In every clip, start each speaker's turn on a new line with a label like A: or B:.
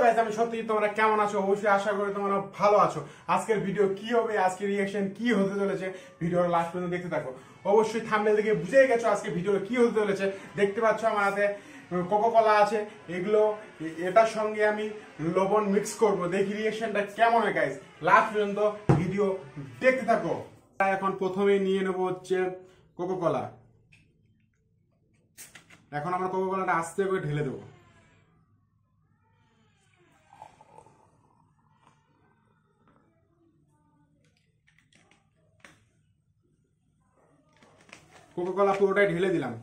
A: Guys, আমি সত্যি তোমরা কেমন আছো? অবশ্যই আশা করি তোমরা ভালো আছো। আজকের ভিডিও কি হবে, আজকের রিঅ্যাকশন কি হতে চলেছে, ভিডিওর লাস্ট পর্যন্ত দেখতে থাকো। অবশ্যই থাম্বনেল দেখে বুঝেই গেছো আজকে ভিডিও কি হতে চলেছে। দেখতে পাচ্ছ আমার হাতে কোকোকোলা আছে, এগুলো এটার সঙ্গে আমি লবণ মিক্স করব। দেখি রিঅ্যাকশনটা কেমন হয় গাইস, লাস্ট পর্যন্ত ভিডিও দেখতে থাকো। এখন প্রথমেই নিয়ে নেবো হচ্ছে কোকোকোলা। এখন আমরা কোকোকোলাটা আস্তে করে ঢেলে দেবো। কোকোকোলা পুরোটাই ঢেলে দিলাম।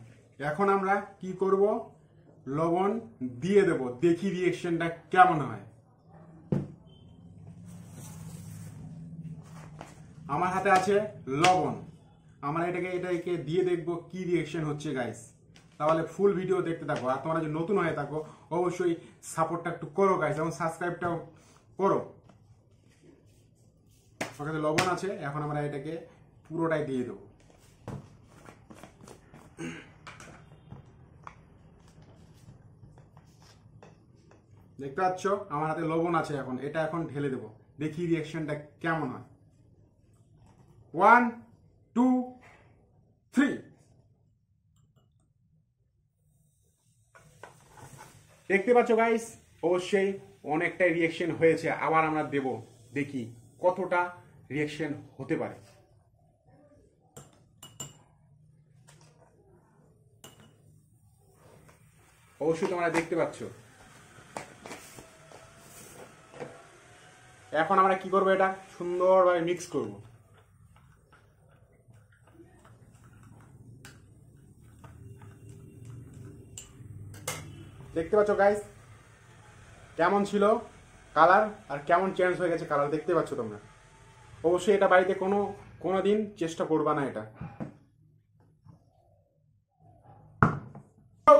A: এখন আমরা কি করব, লবণ দিয়ে দেব। দেখি রিঅ্যাকশনটা কেমন হয়। আমার হাতে আছে লবণ, আমরা এটাকে দিয়ে দেখবো কি রিঅ্যাকশন হচ্ছে গাইস। তাহলে ফুল ভিডিও দেখতে থাকো। আর তোমরা যদি নতুন হয়ে থাকো অবশ্যই সাপোর্টটা একটু করো গাইস, এবং সাবস্ক্রাইবটাও করো। ওখানে লবণ আছে, এখন আমরা এটাকে পুরোটাই দিয়ে দেবো। দেখতে পাচ্ছ আমার হাতে লবণ আছে, এখন এটা এখন ঢেলে দেবো। দেখি রিঅ্যাকশনটা কেমন হয়। 1 2 3। দেখতে পাচ্ছ গাইস, অবশ্যই অনেকটাই রিঅ্যাকশন হয়েছে। আবার আমরা দেব, দেখি কতটা রিঅ্যাকশন হতে পারে। অবশ্যই তোমরা দেখতে পাচ্ছ। এখন আমরা কি করবো, এটা সুন্দরভাবে মিক্স করব। দেখতে পাচ্ছ গাইস কেমন ছিল কালার, আর কেমন চেঞ্জ হয়ে গেছে কালার। দেখতে পাচ্ছ তোমরা। অবশ্যই এটা বাড়িতে কোনো দিন চেষ্টা করবা না এটা।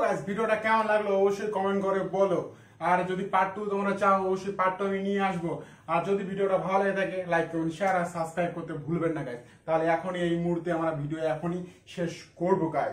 A: গাইস ভিডিওটা কেমন লাগলো অবশ্যই কমেন্ট করে বলো। আর যদি পার্ট 2 তোমরা চাও অবশ্যই পার্ট 2 আমি নিয়ে আসবো। আর যদি ভিডিওটা ভালো লাগে থাকে লাইক করুন, শেয়ার আর সাবস্ক্রাইব করতে ভুলবেন না গাইস। তাহলে এখনই এই মুহূর্তে আমরা ভিডিও এখনই শেষ করবো গাইস।